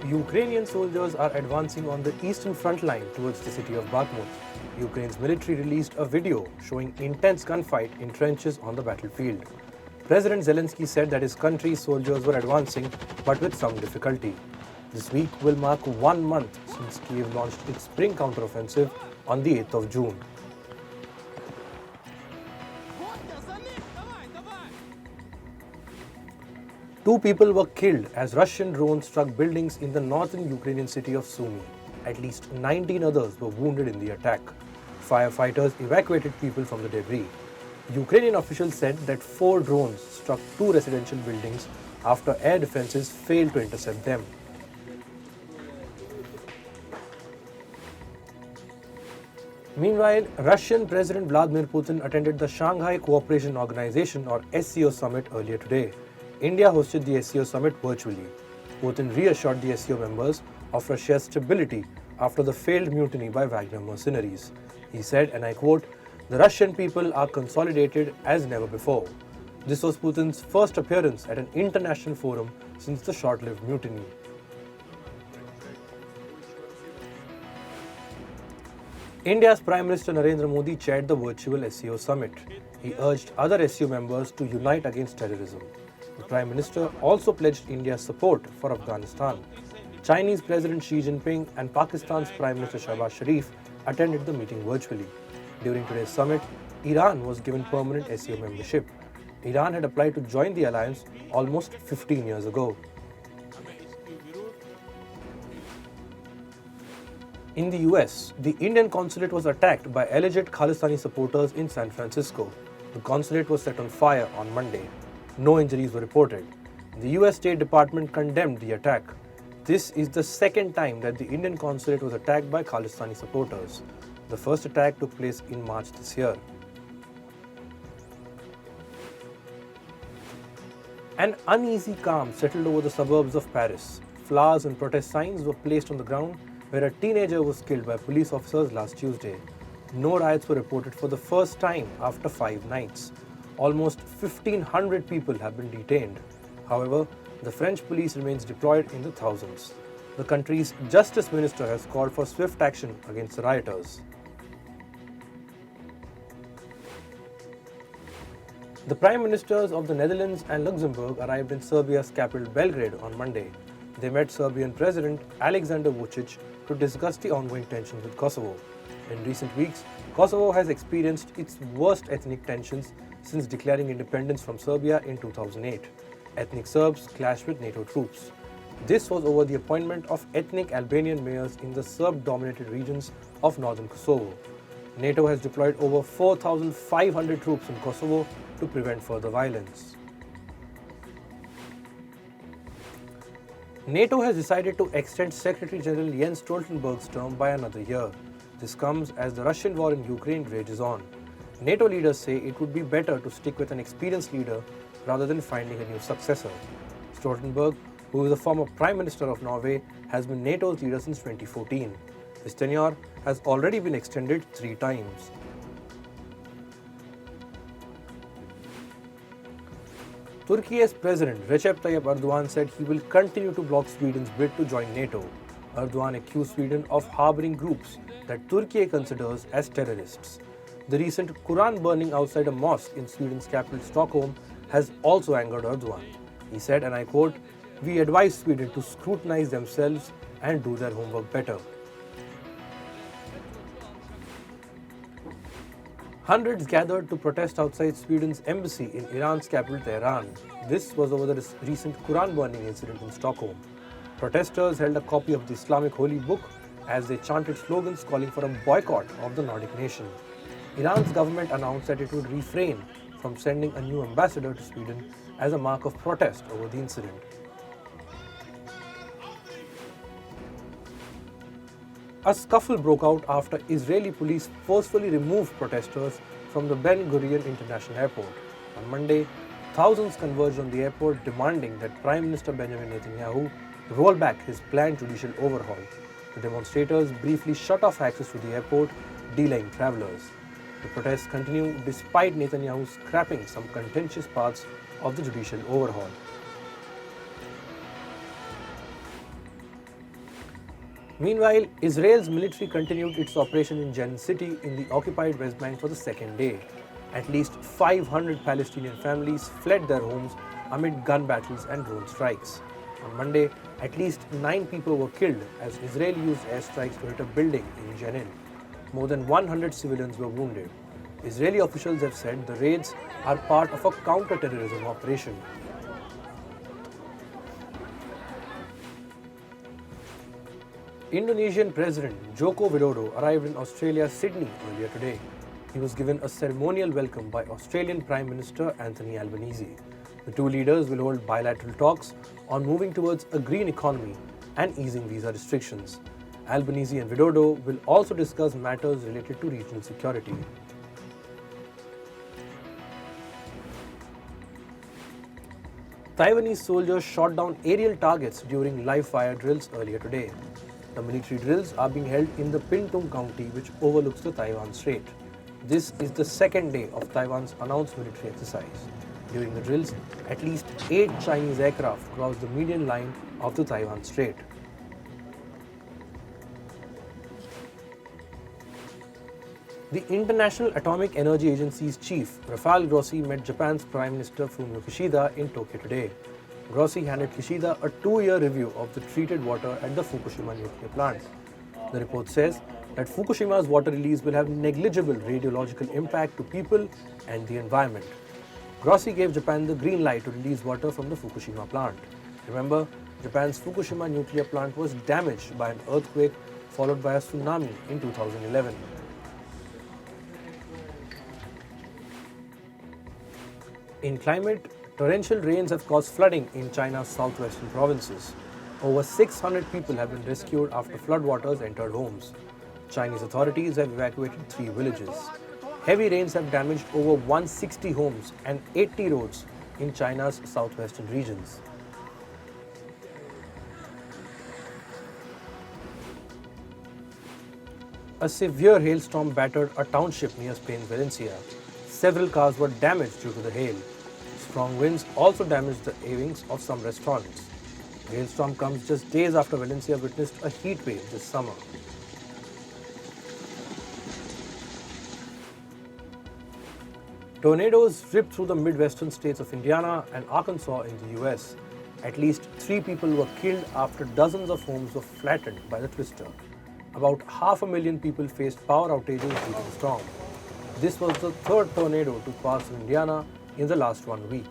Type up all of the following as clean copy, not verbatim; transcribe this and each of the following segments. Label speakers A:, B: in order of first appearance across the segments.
A: Ukrainian soldiers are advancing on the eastern front line towards the city of Bakhmut. Ukraine's military released a video showing intense gunfight in trenches on the battlefield. President Zelensky said that his country's soldiers were advancing, but with some difficulty. This week will mark 1 month since Kiev launched its spring counteroffensive on the 8th of June. Two people were killed as Russian drones struck buildings in the northern Ukrainian city of Sumi. At least 19 others were wounded in the attack. Firefighters evacuated people from the debris. Ukrainian officials said that 4 drones struck 2 residential buildings after air defenses failed to intercept them. Meanwhile, Russian President Vladimir Putin attended the Shanghai Cooperation Organization or SCO summit earlier today. India hosted the SCO summit virtually. Putin reassured the SCO members of Russia's stability after the failed mutiny by Wagner mercenaries. He said, and I quote, "The Russian people are consolidated as never before." This was Putin's first appearance at an international forum since the short-lived mutiny. India's Prime Minister Narendra Modi chaired the virtual SCO summit. He urged other SCO members to unite against terrorism. The Prime Minister also pledged India's support for Afghanistan. Chinese President Xi Jinping and Pakistan's Prime Minister Shahbaz Sharif attended the meeting virtually. During today's summit, Iran was given permanent SCO membership. Iran had applied to join the alliance almost 15 years ago. In the US, the Indian Consulate was attacked by alleged Khalistani supporters in San Francisco. The consulate was set on fire on Monday. No injuries were reported. The US State Department condemned the attack. This is the second time that the Indian Consulate was attacked by Khalistani supporters. The first attack took place in March this year. An uneasy calm settled over the suburbs of Paris. Flowers and protest signs were placed on the ground where a teenager was killed by police officers last Tuesday. No riots were reported for the first time after 5 nights. Almost 1,500 people have been detained. However, the French police remains deployed in the thousands. The country's justice minister has called for swift action against the rioters. The prime ministers of the Netherlands and Luxembourg arrived in Serbia's capital Belgrade on Monday. They met Serbian President Alexander Vučić to discuss the ongoing tensions with Kosovo. In recent weeks, Kosovo has experienced its worst ethnic tensions since declaring independence from Serbia in 2008. Ethnic Serbs clashed with NATO troops. This was over the appointment of ethnic Albanian mayors in the Serb-dominated regions of northern Kosovo. NATO has deployed over 4,500 troops in Kosovo to prevent further violence. NATO has decided to extend Secretary General Jens Stoltenberg's term by another year. This comes as the Russian war in Ukraine rages on. NATO leaders say it would be better to stick with an experienced leader rather than finding a new successor. Stoltenberg, who is the former Prime Minister of Norway, has been NATO's leader since 2014. His tenure has already been extended 3 times. Turkey's President Recep Tayyip Erdogan said he will continue to block Sweden's bid to join NATO. Erdogan accused Sweden of harboring groups that Turkey considers as terrorists. The recent Quran burning outside a mosque in Sweden's capital Stockholm has also angered Erdogan. He said, and I quote, "We advise Sweden to scrutinize themselves and do their homework better." Hundreds gathered to protest outside Sweden's embassy in Iran's capital Tehran. This was over the recent Quran burning incident in Stockholm. Protesters held a copy of the Islamic holy book as they chanted slogans calling for a boycott of the Nordic nation. Iran's government announced that it would refrain from sending a new ambassador to Sweden as a mark of protest over the incident. A scuffle broke out after Israeli police forcefully removed protesters from the Ben Gurion International Airport. On Monday, thousands converged on the airport demanding that Prime Minister Benjamin Netanyahu roll back his planned judicial overhaul. The demonstrators briefly shut off access to the airport, delaying travelers. The protests continue despite Netanyahu scrapping some contentious parts of the judicial overhaul. Meanwhile, Israel's military continued its operation in Jenin city in the occupied West Bank for the second day. At least 500 Palestinian families fled their homes amid gun battles and drone strikes. On Monday, at least 9 people were killed as Israel used airstrikes to hit a building in Jenin. More than 100 civilians were wounded. Israeli officials have said the raids are part of a counter-terrorism operation. Indonesian President Joko Widodo arrived in Australia's Sydney earlier today. He was given a ceremonial welcome by Australian Prime Minister Anthony Albanese. The two leaders will hold bilateral talks on moving towards a green economy and easing visa restrictions. Albanese and Widodo will also discuss matters related to regional security. Taiwanese soldiers shot down aerial targets during live-fire drills earlier today. The military drills are being held in the Pingtung County, which overlooks the Taiwan Strait. This is the second day of Taiwan's announced military exercise. During the drills, at least 8 Chinese aircraft crossed the median line of the Taiwan Strait. The International Atomic Energy Agency's chief, Rafael Grossi, met Japan's Prime Minister Fumio Kishida in Tokyo today. Grossi handed Kishida a 2-year review of the treated water at the Fukushima nuclear plant. The report says that Fukushima's water release will have negligible radiological impact to people and the environment. Grossi gave Japan the green light to release water from the Fukushima plant. Remember, Japan's Fukushima nuclear plant was damaged by an earthquake followed by a tsunami in 2011. In climate, torrential rains have caused flooding in China's southwestern provinces. Over 600 people have been rescued after floodwaters entered homes. Chinese authorities have evacuated 3 villages. Heavy rains have damaged over 160 homes and 80 roads in China's southwestern regions. A severe hailstorm battered a township near Spain's Valencia. Several cars were damaged due to the hail. Strong winds also damaged the awnings of some restaurants. The hailstorm comes just days after Valencia witnessed a heat wave this summer. Tornadoes ripped through the midwestern states of Indiana and Arkansas in the US. At least 3 people were killed after dozens of homes were flattened by the twister. About 500,000 people faced power outages due to the storm. This was the 3rd tornado to pass Indiana in the last 1 week.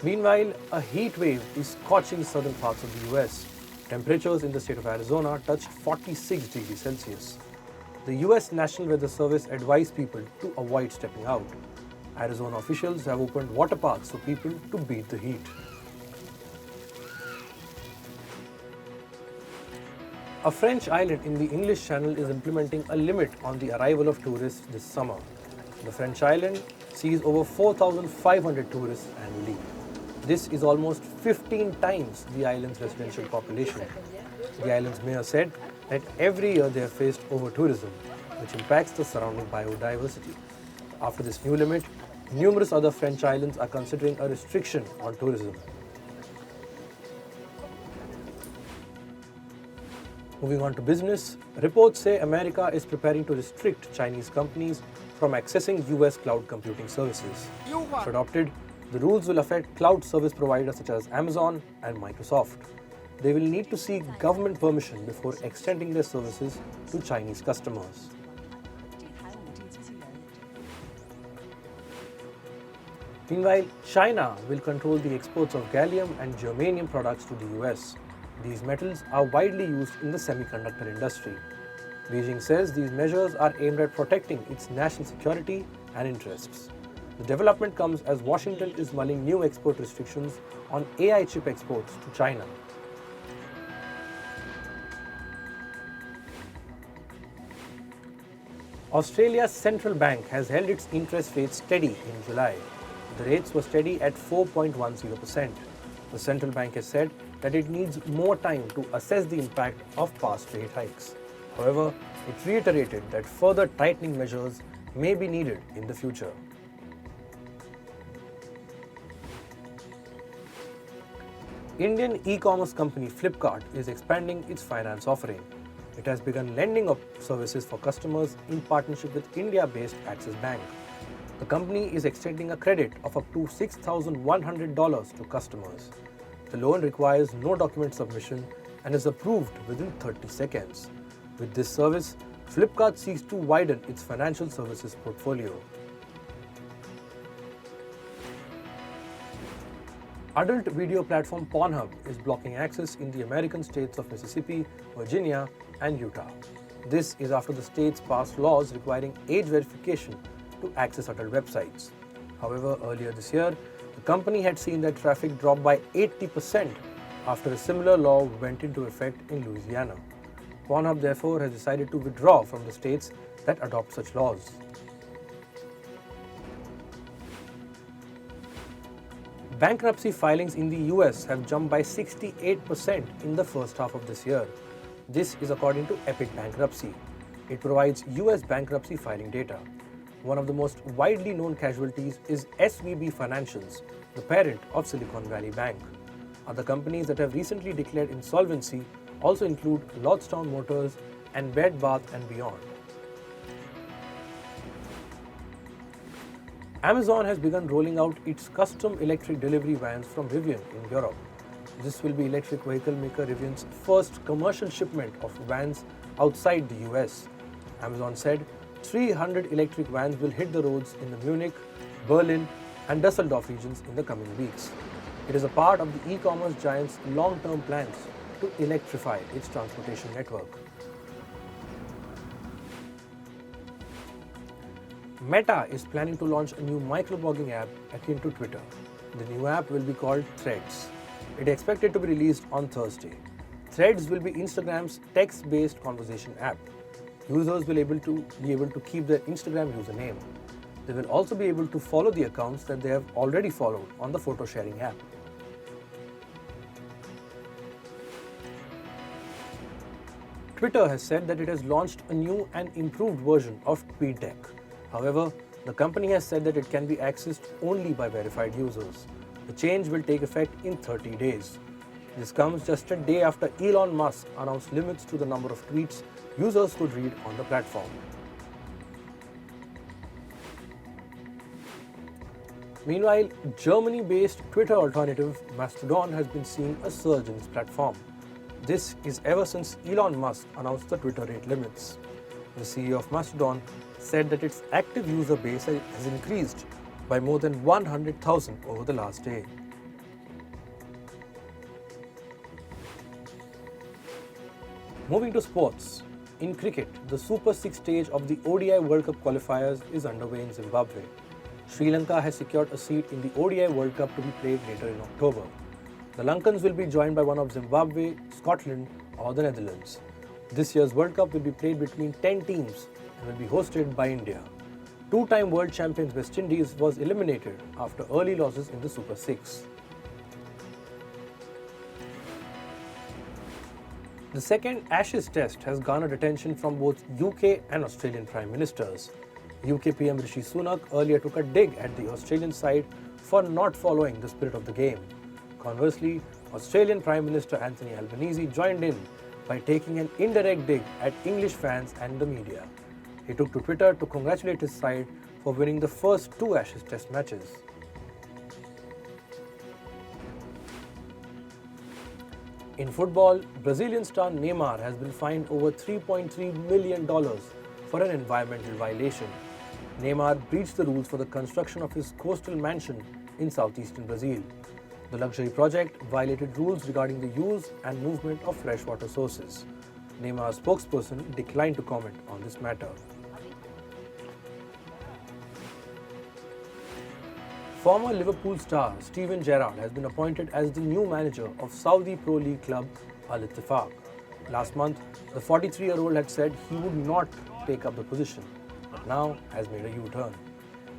A: Meanwhile, a heat wave is scorching southern parts of the US. Temperatures in the state of Arizona touched 46 degrees Celsius. The US National Weather Service advised people to avoid stepping out. Arizona officials have opened water parks for people to beat the heat. A French island in the English Channel is implementing a limit on the arrival of tourists this summer. The French island sees over 4,500 tourists annually. This is almost 15 times the island's residential population. The island's mayor said that every year they have faced over-tourism, which impacts the surrounding biodiversity. After this new limit, numerous other French islands are considering a restriction on tourism. Moving on to business, reports say America is preparing to restrict Chinese companies from accessing US cloud computing services. If adopted, the rules will affect cloud service providers such as Amazon and Microsoft. They will need to seek government permission before extending their services to Chinese customers. Meanwhile, China will control the exports of gallium and germanium products to the US. These metals are widely used in the semiconductor industry. Beijing says these measures are aimed at protecting its national security and interests. The development comes as Washington is mulling new export restrictions on AI chip exports to China. Australia's central bank has held its interest rates steady in July. The rates were steady at 4.10%. The central bank has said that it needs more time to assess the impact of past rate hikes. However, it reiterated that further tightening measures may be needed in the future. Indian e-commerce company Flipkart is expanding its finance offering. It has begun lending services for customers in partnership with India-based Axis Bank. The company is extending a credit of up to $6,100 to customers. The loan requires no document submission and is approved within 30 seconds. With this service, Flipkart seeks to widen its financial services portfolio. Adult video platform Pornhub is blocking access in the American states of Mississippi, Virginia, and Utah. This is after the states passed laws requiring age verification to access adult websites. However, earlier this year, the company had seen that traffic drop by 80% after a similar law went into effect in Louisiana. Pornhub therefore has decided to withdraw from the states that adopt such laws. Bankruptcy filings in the US have jumped by 68% in the first half of this year. This is according to Epic Bankruptcy. It provides US bankruptcy filing data. One of the most widely known casualties is SVB Financials, the parent of Silicon Valley Bank. Other companies that have recently declared insolvency also include Lordstown Motors and Bed Bath & Beyond. Amazon has begun rolling out its custom electric delivery vans from Rivian in Europe. This will be electric vehicle maker Rivian's first commercial shipment of vans outside the US. Amazon said 300 electric vans will hit the roads in the Munich, Berlin, and Dusseldorf regions in the coming weeks. It is a part of the e-commerce giant's long-term plans to electrify its transportation network. Meta is planning to launch a new microblogging app akin to Twitter. The new app will be called Threads. It is expected to be released on Thursday. Threads will be Instagram's text-based conversation app. Users will be able to keep their Instagram username. They will also be able to follow the accounts that they have already followed on the photo sharing app. Twitter has said that it has launched a new and improved version of TweetDeck. However, the company has said that it can be accessed only by verified users. The change will take effect in 30 days. This comes just a day after Elon Musk announced limits to the number of tweets users could read on the platform. Meanwhile, Germany-based Twitter alternative Mastodon has been seeing a surge in its platform. This is ever since Elon Musk announced the Twitter rate limits. The CEO of Mastodon said that its active user base has increased by more than 100,000 over the last day. Moving to sports. In cricket, the Super 6 stage of the ODI World Cup qualifiers is underway in Zimbabwe. Sri Lanka has secured a seat in the ODI World Cup to be played later in October. The Lankans will be joined by one of Zimbabwe, Scotland, or the Netherlands. This year's World Cup will be played between 10 teams and will be hosted by India. Two-time world champions West Indies was eliminated after early losses in the Super 6. The second Ashes test has garnered attention from both UK and Australian Prime Ministers. UK PM Rishi Sunak earlier took a dig at the Australian side for not following the spirit of the game. Conversely, Australian Prime Minister Anthony Albanese joined in by taking an indirect dig at English fans and the media. He took to Twitter to congratulate his side for winning the first two Ashes test matches. In football, Brazilian star Neymar has been fined over $3.3 million for an environmental violation. Neymar breached the rules for the construction of his coastal mansion in southeastern Brazil. The luxury project violated rules regarding the use and movement of freshwater sources. Neymar's spokesperson declined to comment on this matter. Former Liverpool star Steven Gerrard has been appointed as the new manager of Saudi Pro League club Al Ittifaq. Last month, the 43-year-old had said he would not take up the position, but now has made a U-turn.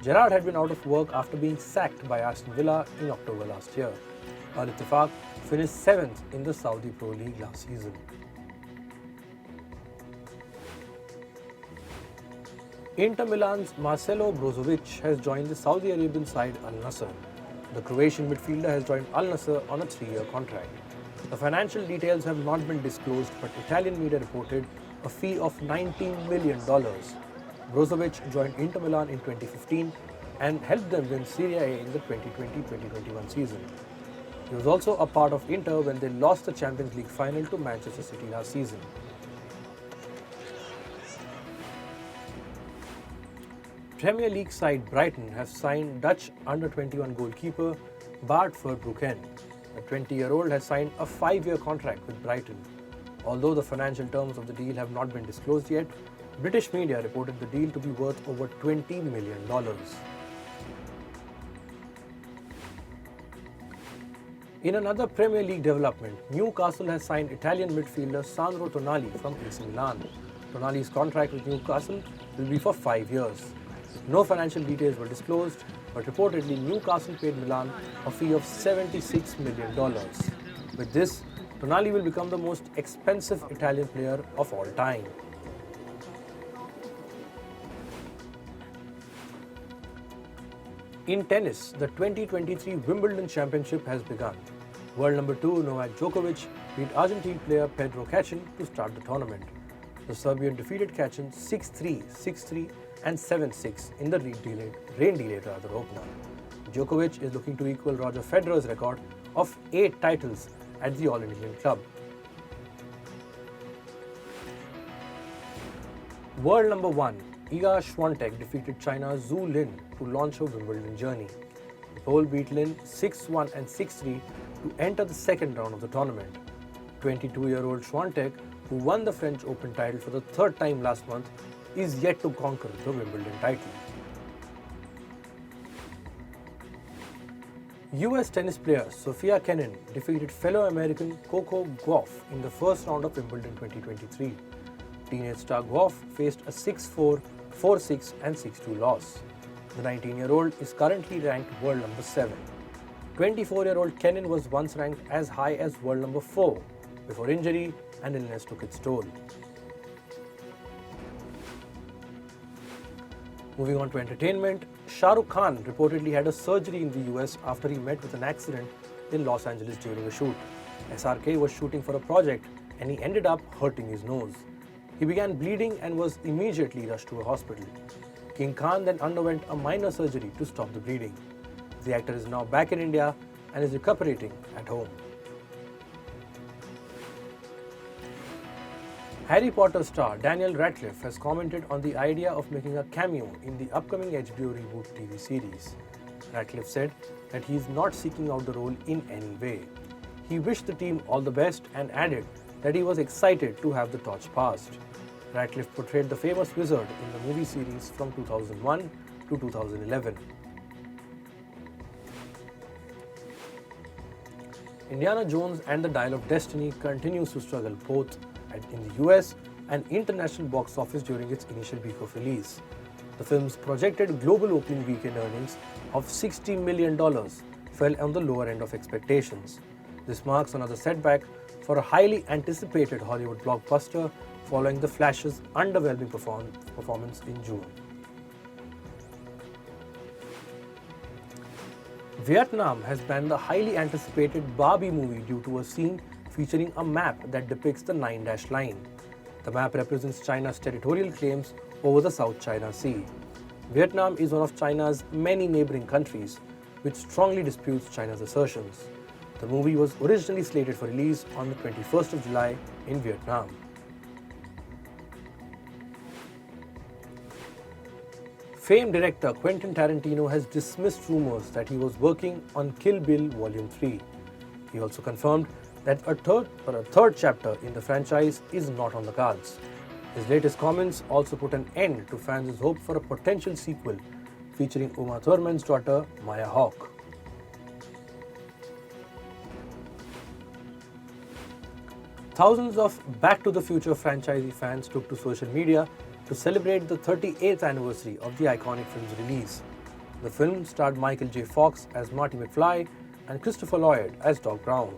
A: Gerrard had been out of work after being sacked by Aston Villa in October last year. Al Ittifaq finished 7th in the Saudi Pro League last season. Inter Milan's Marcelo Brozovic has joined the Saudi Arabian side Al Nassr. The Croatian midfielder has joined Al Nassr on a 3-year contract. The financial details have not been disclosed, but Italian media reported a fee of $19 million. Brozovic joined Inter Milan in 2015 and helped them win Serie A in the 2020-2021 season. He was also a part of Inter when they lost the Champions League final to Manchester City last season. Premier League side Brighton have signed Dutch under-21 goalkeeper Bart Verbruggen. The 20-year-old has signed a 5-year contract with Brighton. Although the financial terms of the deal have not been disclosed yet, British media reported the deal to be worth over $20 million. In another Premier League development, Newcastle has signed Italian midfielder Sandro Tonali from AC Milan. Tonali's contract with Newcastle will be for 5 years. No financial details were disclosed, but reportedly Newcastle paid Milan a fee of $76 million. With this, Tonali will become the most expensive Italian player of all time. In tennis, the 2023 Wimbledon Championship has begun. World number 2 Novak Djokovic beat Argentine player Pedro Kacin to start the tournament. The Serbian defeated Kacin 6-3, 6-3 and 7-6 in the rain-delayed opener. Djokovic is looking to equal Roger Federer's record of 8 titles at the All-England club. World number 1 Iga Swiatek defeated China's Zhu Lin to launch her Wimbledon journey. The Pole beat Lin 6-1 and 6-3 to enter the second round of the tournament. 22-year-old Swiatek, who won the French Open title for the third time last month, is yet to conquer the Wimbledon title. US tennis player Sofia Kenin defeated fellow American Coco Gauff in the first round of Wimbledon 2023. Teenage star Gauff faced a 6-4, 4-6 and 6-2 loss. The 19-year-old is currently ranked world number 7. 24-year-old Kenin was once ranked as high as world number 4 before injury and illness took its toll. Moving on to entertainment, Shah Rukh Khan reportedly had a surgery in the US after he met with an accident in Los Angeles during a shoot. SRK was shooting for a project and he ended up hurting his nose. He began bleeding and was immediately rushed to a hospital. King Khan then underwent a minor surgery to stop the bleeding. The actor is now back in India and is recuperating at home. Harry Potter star Daniel Radcliffe has commented on the idea of making a cameo in the upcoming HBO reboot TV series. Radcliffe said that he is not seeking out the role in any way. He wished the team all the best and added that he was excited to have the torch passed. Radcliffe portrayed the famous wizard in the movie series from 2001 to 2011. Indiana Jones and the Dial of Destiny continues to struggle both in the US and international box office during its initial week of release. The film's projected global opening weekend earnings of $60 million fell on the lower end of expectations. This marks another setback for a highly anticipated Hollywood blockbuster following The Flash's underwhelming performance in June. Vietnam has banned the highly anticipated Barbie movie due to a scene featuring a map that depicts the 9-dash line. The map represents China's territorial claims over the South China Sea. Vietnam is one of China's many neighboring countries, which strongly disputes China's assertions. The movie was originally slated for release on the 21st of July in Vietnam. Famed director Quentin Tarantino has dismissed rumors that he was working on Kill Bill Volume 3. He also confirmed that a third chapter in the franchise is not on the cards. His latest comments also put an end to fans' hope for a potential sequel featuring Uma Thurman's daughter Maya Hawke. Thousands of Back to the Future franchisee fans took to social media to celebrate the 38th anniversary of the iconic film's release. The film starred Michael J. Fox as Marty McFly and Christopher Lloyd as Doc Brown.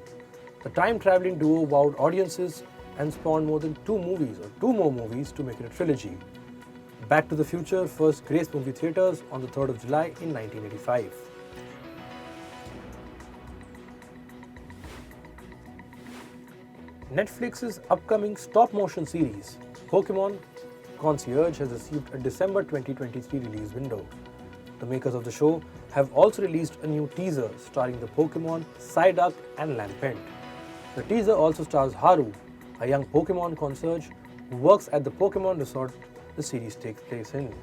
A: The time-traveling duo wowed audiences and spawned more than two more movies to make it a trilogy. Back to the Future first graced movie theaters on the 3rd of July in 1985. Netflix's upcoming stop-motion series, Pokemon Concierge, has received a December 2023 release window. The makers of the show have also released a new teaser starring the Pokemon Psyduck and Lampent. The teaser also stars Haru, a young Pokemon concierge who works at the Pokemon resort the series takes place in.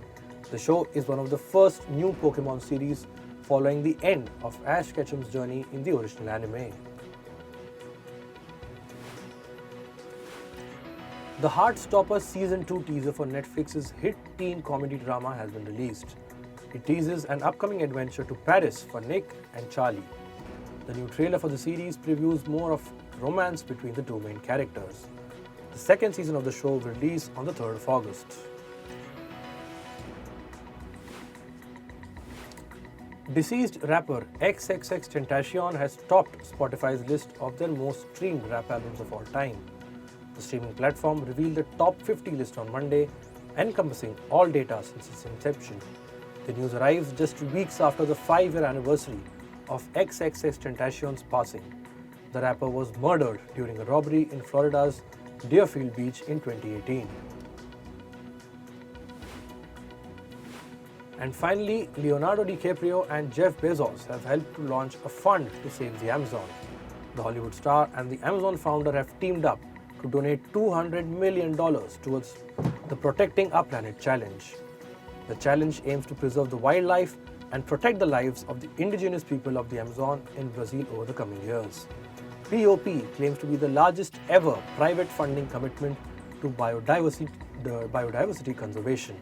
A: The show is one of the first new Pokemon series following the end of Ash Ketchum's journey in the original anime. The Heartstopper Season 2 teaser for Netflix's hit teen comedy drama has been released. It teases an upcoming adventure to Paris for Nick and Charlie. The new trailer for the series previews more of romance between the two main characters. The second season of the show will release on the 3rd of August. Deceased rapper XXXTentacion has topped Spotify's list of their most streamed rap albums of all time. The streaming platform revealed the top 50 list on Monday, encompassing all data since its inception. The news arrives just weeks after the 5-year anniversary of XXXTentacion's passing. The rapper was murdered during a robbery in Florida's Deerfield Beach in 2018. And finally, Leonardo DiCaprio and Jeff Bezos have helped to launch a fund to save the Amazon. The Hollywood star and the Amazon founder have teamed up to donate $200 million towards the Protecting Our Planet Challenge. The challenge aims to preserve the wildlife and protect the lives of the indigenous people of the Amazon in Brazil over the coming years. POP claims to be the largest ever private funding commitment to biodiversity conservation.